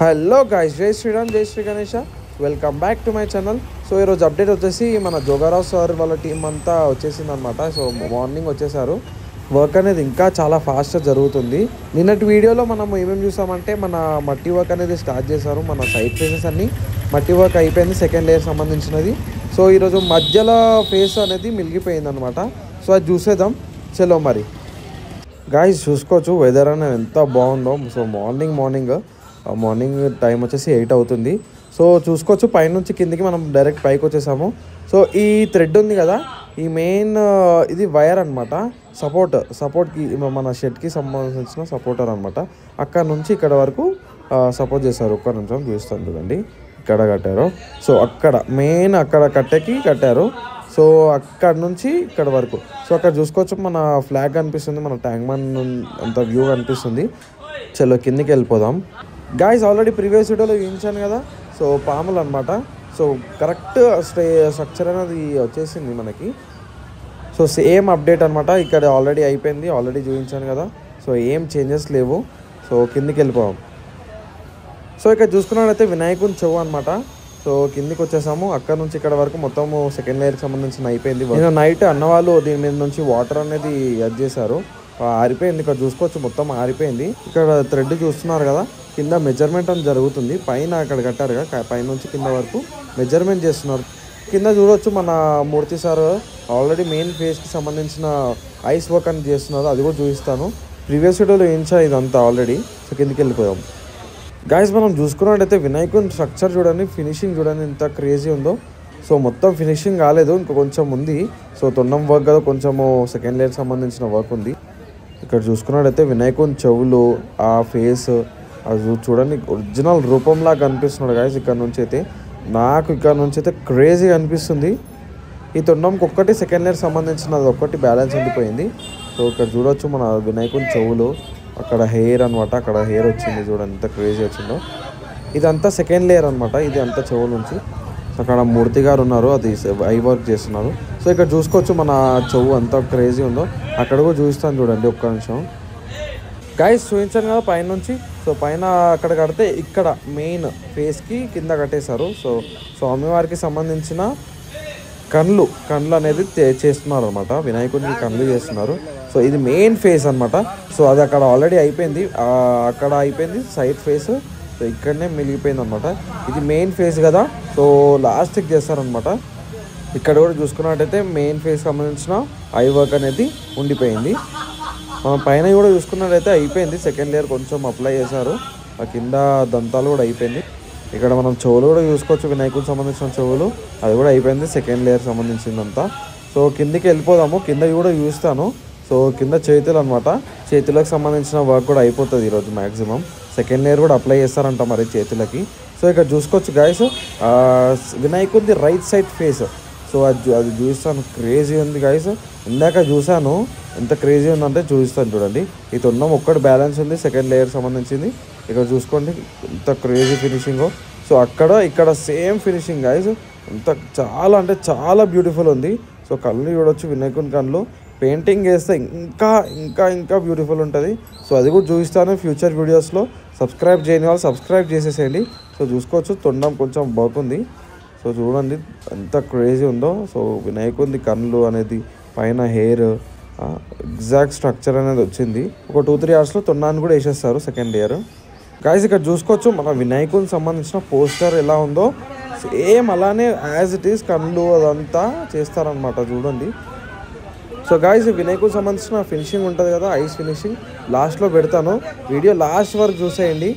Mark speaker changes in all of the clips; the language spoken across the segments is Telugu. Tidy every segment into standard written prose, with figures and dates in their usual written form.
Speaker 1: హలో గైస్, జై శ్రీరామ్, జై Shri Ganesha. Welcome back to my channel. So ఈరోజు అప్డేట్ వచ్చేసి మన జోగారావు సార్ వాళ్ళ టీం అంతా వచ్చేసింది అనమాట. సో మార్నింగ్ వచ్చేసారు. వర్క్ అనేది ఇంకా చాలా ఫాస్ట్గా జరుగుతుంది. నిన్నటి వీడియోలో మనం ఏమేమి చూసామంటే మన మట్టి వర్క్ అనేది స్టార్ట్ చేశారు. మన సైడ్ ఫేసెస్ అన్నీ మట్టి వర్క్ అయిపోయింది, సెకండ్ లేయర్ సంబంధించినది. సో ఈరోజు మధ్యలో ఫేస్ అనేది మిలిగిపోయింది అనమాట. సో అది చూసేద్దాం. చలో మరి గాయస్, చూసుకోవచ్చు వెదర్ అనేది ఎంత బాగుందో. సో మార్నింగ్ టైం వచ్చేసి 8 అవుతుంది. సో చూసుకోవచ్చు పైనుంచి కిందికి మనం డైరెక్ట్ పైకి వచ్చేసాము. సో ఈ థ్రెడ్ ఉంది కదా, ఈ మెయిన్ ఇది వైర్ అనమాట. సపోర్ట్కి మన షెడ్కి సంబంధించిన సపోర్టర్ అనమాట. అక్కడ నుంచి ఇక్కడ వరకు సపోర్ట్ చేశారు. ఒక్క నిమిషం చూస్తాను చూడండి, ఇక్కడ కట్టారు. సో అక్కడ కట్టెకి కట్టారు. సో అక్కడ నుంచి ఇక్కడ వరకు. సో అక్కడ చూసుకోవచ్చు మన ఫ్లాగ్ కనిపిస్తుంది, మన ట్యాంక్ బండ్ అంత వ్యూ కనిపిస్తుంది. చలో కిందికి వెళ్ళిపోదాం. గాయస్, ఆల్రెడీ ప్రీవియస్ వీడియోలో చూపించాను కదా. సో పాములు అనమాట. సో కరెక్ట్ స్ట్రక్చర్ అనేది వచ్చేసింది మనకి. సో సేమ్ అప్డేట్ అనమాట. ఇక్కడ ఆల్రెడీ అయిపోయింది, ఆల్రెడీ చూపించాను కదా. సో ఏం చేంజెస్ లేవు. సో కిందికి వెళ్ళిపోదాం. సో ఇక్కడ చూసుకున్నట్లయితే వినాయకుని చెవు అనమాట. సో కిందికి వచ్చేసాము. అక్కడ నుంచి ఇక్కడ వరకు మొత్తము సెకండ్ లేయర్కి సంబంధించిన అయిపోయింది. నేను నైట్ అన్నవాళ్ళు దీని మీద నుంచి వాటర్ అనేది యాడ్ చేశారు. ఆరిపోయింది. ఇక్కడ చూసుకోవచ్చు మొత్తం ఆరిపోయింది. ఇక్కడ థ్రెడ్ చూస్తున్నారు కదా, కింద మెజర్మెంట్ అని జరుగుతుంది. పైన అక్కడ కట్టారు కదా, పైన నుంచి కింద వరకు మెజర్మెంట్ చేస్తున్నారు. కింద చూడవచ్చు మన మూర్తి సార్ ఆల్రెడీ మెయిన్ ఫేస్కి సంబంధించిన ఐస్ వర్క్ అని చేస్తున్నారు. అది కూడా చూపిస్తాను. ప్రీవియస్ వీడియోలో ఏంచా ఇదంతా ఆల్రెడీ. సో కిందికి వెళ్ళిపోయాం. గాయస్, మనం చూసుకున్నట్టయితే వినాయకుని స్ట్రక్చర్ చూడండి, ఫినిషింగ్ చూడండి ఎంత క్రేజీ ఉందో. సో మొత్తం ఫినిషింగ్ కాలేదు, ఇంకా కొంచెం ఉంది. సో తొండం వర్క్ కదా, కొంచెము సెకండ్ లేయర్ సంబంధించిన వర్క్ ఉంది. ఇక్కడ చూసుకున్నట్టయితే వినాయకుని చెవులు, ఆ ఫేస్ అది చూడండి ఒరిజినల్ రూపంలా కనిపిస్తున్నాడు గాయస్. ఇక్కడ నుంచి అయితే క్రేజీగా అనిపిస్తుంది. ఈ తొండంకి ఒక్కటి సెకండ్ లేయర్ సంబంధించినది ఒక్కటి బ్యాలెన్స్ ఉండిపోయింది. సో ఇక్కడ చూడవచ్చు మన వినాయకుని చెవులు, అక్కడ హెయిర్ అనమాట. అక్కడ హెయిర్ వచ్చింది చూడండి ఎంత క్రేజీ వచ్చిందో. ఇదంతా సెకండ్ లేయర్ అనమాట. ఇది అంతా చెవుల నుంచి. అక్కడ మూర్తి గారు ఉన్నారు, అది ఐ వర్క్ చేస్తున్నారు. సో ఇక్కడ చూసుకోవచ్చు మన చెవు అంత క్రేజీ ఉందో. అక్కడ కూడా చూపిస్తాను చూడండి ఒక్క నిమిషం. గాయస్, చూపించాను కదా పైన నుంచి. సో పైన అక్కడ కడితే ఇక్కడ మెయిన్ ఫేస్కి కింద కట్టేశారు. సో స్వామివారికి సంబంధించిన కళ్ళు అనేది చేస్తున్నారు అనమాట. వినాయకుడికి కళ్ళు చేస్తున్నారు. సో ఇది మెయిన్ ఫేస్ అనమాట. సో అది అక్కడ ఆల్రెడీ అయిపోయింది, అక్కడ అయిపోయింది సైడ్ ఫేస్. సో ఇక్కడనే మిగిలిపోయింది అనమాట. ఇది మెయిన్ ఫేస్ కదా. సో లాస్ట్కి చేస్తారనమాట. ఇక్కడ కూడా చూసుకున్నట్టయితే మెయిన్ ఫేస్ సంబంధించిన ఐ వర్క్ అనేది ఉండిపోయింది. మనం పైన కూడా చూసుకున్నట్టయితే అయిపోయింది. సెకండ్ లేయర్ కొంచెం అప్లై చేశారు. ఆ కింద దంతాలు కూడా అయిపోయింది. ఇక్కడ మనం చెవులు కూడా చూసుకోవచ్చు, వినాయకుడికి సంబంధించిన చెవులు అది కూడా అయిపోయింది, సెకండ్ లేయర్ సంబంధించిందంతా. సో కిందికి వెళ్ళిపోదాము. కింద కూడా చూస్తాను. సో కింద చేతులు అనమాట. చేతులకు సంబంధించిన వర్క్ కూడా అయిపోతుంది ఈరోజు మ్యాక్సిమం. సెకండ్ లేయర్ కూడా అప్లై చేస్తారంట మరి చేతులకి. సో ఇక్కడ చూసుకోవచ్చు గాయస్, వినాయకుడిది రైట్ సైడ్ ఫేస్. సో అది చూస్తాను, క్రేజీ ఉంది గాయస్. ఇందాక చూసాను ఎంత క్రేజీ ఉందంటే చూపిస్తాను చూడండి. ఈ తొండం ఒక్కటి బ్యాలెన్స్ ఉంది, సెకండ్ లేయర్ సంబంధించింది. ఇక్కడ చూసుకోండి ఎంత క్రేజీ ఫినిషింగో. సో ఇక్కడ సేమ్ ఫినిషింగ్ గాయస్. ఎంత చాలా అంటే చాలా బ్యూటిఫుల్ ఉంది. సో కళ్ళు చూడొచ్చు, వినాయకుని కళ్ళు పెయింటింగ్ వేస్తే ఇంకా బ్యూటిఫుల్ ఉంటుంది. సో అది కూడా చూపిస్తాను ఫ్యూచర్ వీడియోస్లో. సబ్స్క్రైబ్ చేయని వాళ్ళు సబ్స్క్రైబ్ చేసేసేయండి. సో చూసుకోవచ్చు తొండం కొంచెం బాగుంది. సో చూడండి ఎంత క్రేజీ ఉందో. సో వినాయకుడి కళ్ళు అనేది, పైన హెయిర్, ఎగ్జాక్ట్ స్ట్రక్చర్ అనేది వచ్చింది. ఒక 2-3 అవర్స్లో తొండాన్ని కూడా వేసేస్తారు సెకండ్ లేయర్. గాయస్, ఇక్కడ చూసుకోవచ్చు మన వినాయకుడికి సంబంధించిన పోస్టర్ ఎలా ఉందో సేమ్ అలానే యాజ్ ఇట్ ఈస్ కళ్ళు అదంతా చేస్తారనమాట చూడండి. సో గాయస్, వినాయకుడికి సంబంధించిన ఫినిషింగ్ ఉంటుంది కదా, ఐస్ ఫినిషింగ్ లాస్ట్లో పెడతాను. వీడియో లాస్ట్ వరకు చూసేయండి.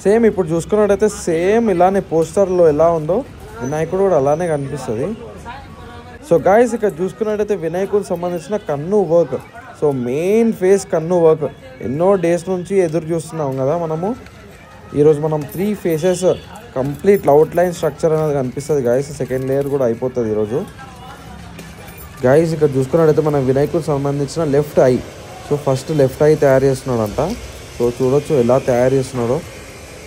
Speaker 1: సేమ్ ఇప్పుడు చూసుకున్నట్టయితే సేమ్ ఇలానే పోస్టర్లో ఎలా ఉందో వినాయకుడు కూడా అలానే కనిపిస్తుంది. సో గాయస్, ఇక్కడ చూసుకున్నట్టయితే వినాయకుడికి సంబంధించిన కన్ను వర్క్. సో మెయిన్ ఫేస్ కన్ను వర్క్ ఎన్నో డేస్ నుంచి ఎదురు చూస్తున్నాం కదా మనము. ఈరోజు మనం 3 ఫేసెస్ కంప్లీట్ అవుట్లైన్ స్ట్రక్చర్ అనేది కనిపిస్తుంది గాయస్. సెకండ్ లేయర్ కూడా అయిపోతుంది ఈరోజు. గాయస్, ఇక్కడ చూసుకున్నట్టయితే మన వినాయకుడికి సంబంధించిన left I. So first left I తయారు చేస్తున్నాడంట. సో చూడొచ్చు ఎలా తయారు చేస్తున్నాడో.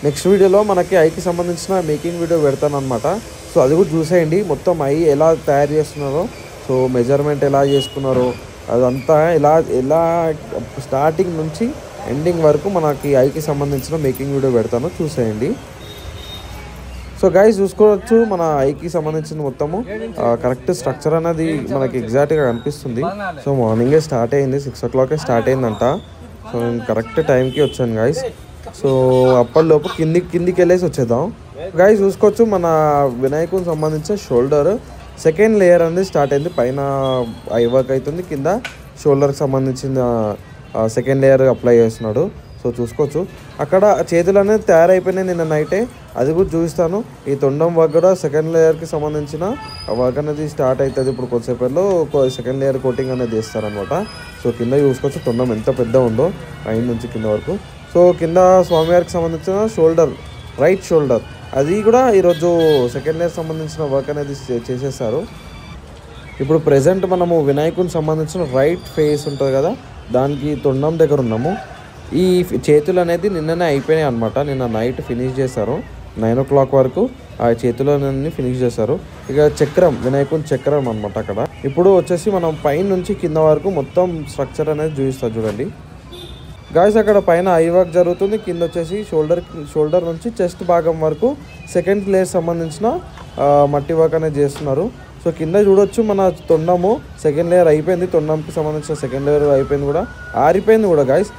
Speaker 1: నెక్స్ట్ వీడియోలో మనకి ఐకి సంబంధించిన మేకింగ్ వీడియో పెడతాను అనమాట. సో అది కూడా చూసేయండి మొత్తం ఐ ఎలా తయారు చేస్తున్నారో. సో మెజర్మెంట్ ఎలా చేసుకున్నారో అదంతా ఎలా స్టార్టింగ్ నుంచి ఎండింగ్ వరకు మనకి ఐకి సంబంధించిన మేకింగ్ వీడియో పెడతాను, చూసేయండి. సో గైస్ చూసుకోవచ్చు మన ఐకి సంబంధించిన మొత్తము కరెక్ట్ స్ట్రక్చర్ అనేది మనకి ఎగ్జాక్ట్గా కనిపిస్తుంది. సో మార్నింగే స్టార్ట్ అయింది, 6 o'clock స్టార్ట్ అయిందంట. సో నేను కరెక్ట్ టైంకి వచ్చాను గైస్. సో అప్పటిలోపు కిందికి వెళ్ళేసి వచ్చేద్దాం. గైస్ చూసుకోవచ్చు మన వినాయకునికి సంబంధించిన షోల్డర్ సెకండ్ లేయర్ అనేది స్టార్ట్ అయింది. పైన ఐ వర్క్ అవుతుంది, కింద షోల్డర్కి సంబంధించిన సెకండ్ లేయర్ అప్లై చేస్తున్నాడు. సో చూసుకోవచ్చు అక్కడ చేతులు అనేది తయారైపోయినాయి నిన్న నైటే, అది కూడా చూపిస్తాను. ఈ తొండం వర్క్ కూడా సెకండ్ లేయర్కి సంబంధించిన వర్క్ అనేది స్టార్ట్ అవుతుంది. ఇప్పుడు కొద్దిసేపట్లో సెకండ్ లేయర్ కోటింగ్ అనేది చేస్తారనమాట. సో కింద చూసుకోవచ్చు తొండం ఎంత పెద్ద ఉందో పైన నుంచి కింద వరకు. సో కింద స్వామివారికి సంబంధించిన షోల్డర్, రైట్ షోల్డర్, అది కూడా ఈరోజు సెకండ్ లేయర్ సంబంధించిన వర్క్ అనేది చేసేస్తారు. ఇప్పుడు ప్రెజెంట్ మనము వినాయకునికి సంబంధించిన రైట్ ఫేస్ ఉంటుంది కదా, దానికి తొండం దగ్గర ఉన్నాము. ఈ చేతులు అనేది నిన్ననే అయిపోయినాయి అనమాట. నిన్న నైట్ ఫినిష్ చేశారు, 9 o'clock వరకు ఆ చేతులన్నీ ఫినిష్ చేశారు. ఇక చక్రం, వినాయకుని చక్రం అనమాట అక్కడ. ఇప్పుడు వచ్చేసి మనం పైన నుంచి కింద వరకు మొత్తం స్ట్రక్చర్ అనేది చూపిస్తారు చూడండి గాయస్. అక్కడ పైన ఐ వర్క్ జరుగుతుంది, కింద వచ్చేసి షోల్డర్ నుంచి చెస్ట్ భాగం వరకు సెకండ్ లేయర్ సంబంధించిన మట్టి వర్క్ అనేది చేస్తున్నారు. సో కింద చూడొచ్చు మన తొండము సెకండ్ లేయర్ అయిపోయింది, తొండంకి సంబంధించిన సెకండ్ లేయర్ అయిపోయింది కూడా, ఆరిపోయింది కూడా గాయస్.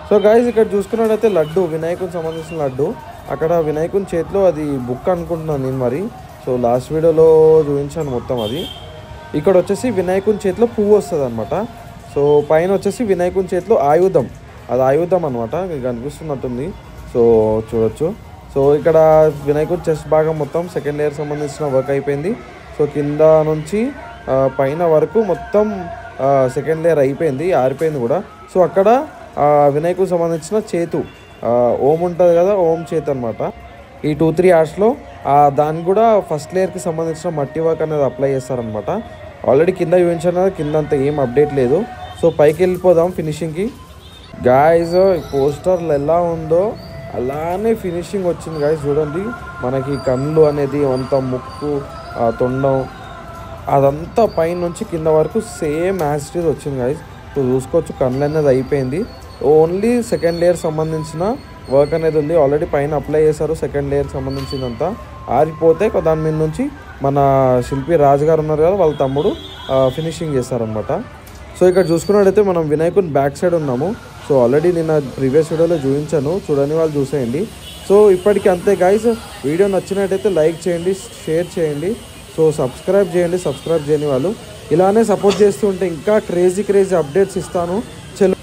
Speaker 1: సో గాయస్ ఇక్కడ చూసుకున్నట్టయితే లడ్డు, వినాయకునికి సంబంధించిన లడ్డు, అక్కడ వినాయకుని చేతిలో అది బుక్ అనుకుంటున్నాను నేను మరి. సో లాస్ట్ వీడియోలో చూపించాను మొత్తం అది. ఇక్కడ వచ్చేసి వినాయకుని చేతిలో పువ్వు వస్తుంది అనమాట. సో పైన వచ్చేసి వినాయకుని చేతిలో ఆయుధం, అది ఆయుధం అనమాట, మీకు అనిపిస్తున్నట్టుంది. సో చూడొచ్చు. సో ఇక్కడ వినాయకుడి చెస్ట్ భాగం మొత్తం సెకండ్ లేయర్ సంబంధించిన వర్క్ అయిపోయింది. సో కింద నుంచి పైన వరకు మొత్తం సెకండ్ లేయర్ అయిపోయింది, ఆరిపోయింది కూడా. సో అక్కడ వినాయకుడికి సంబంధించిన చేతు ఓం ఉంటుంది కదా, ఓం చేతు అనమాట. ఈ 2-3 hours దానికి కూడా ఫస్ట్ లేయర్కి సంబంధించిన మట్టి వర్క్ అనేది అప్లై చేస్తారనమాట. ఆల్రెడీ కింద చూపించాను కదా, కింద అంతా ఏం అప్డేట్ లేదు. సో పైకి వెళ్ళిపోదాం ఫినిషింగ్కి. గాయస్ పోస్టర్లు ఎలా ఉందో అలానే ఫినిషింగ్ వచ్చింది గాయస్. చూడండి మనకి కళ్ళు అనేది అంత ముక్కు, తొండం, అదంతా పైన నుంచి కింద వరకు సేమ్ యాజ్ ఇట్ ఈజ్ వచ్చింది గాయస్. సో చూసుకోవచ్చు కళ్ళు అనేది అయిపోయింది. ఓన్లీ సెకండ్ లేయర్ సంబంధించిన వర్క్ అనేది ఉంది, ఆల్రెడీ పైన అప్లై చేశారు. సెకండ్ లేయర్ సంబంధించినంతా ఆరిపోతే దాని మీద నుంచి మన శిల్పి రాజుగారు ఉన్నారు కదా, వాళ్ళ తమ్ముడు ఫినిషింగ్ చేస్తారనమాట. సో ఇక్కడ చూసుకున్నట్టయితే మనం వినాయకుని బ్యాక్ సైడ్ ఉన్నాము. సో ఆల్రెడీ నిన్న ప్రీవియస్ వీడియోలో చూపించాను, చూడని వాళ్ళు చూసేయండి. సో ఇప్పటికీ అంతే గాయస్. వీడియో నచ్చినట్టయితే లైక్ చేయండి, షేర్ చేయండి. సో సబ్స్క్రైబ్ చేయండి, సబ్స్క్రైబ్ చేయని వాళ్ళు ఇలానే సపోర్ట్ చేస్తూ ఉంటే ఇంకా క్రేజీ అప్డేట్స్ ఇస్తాను. చలో.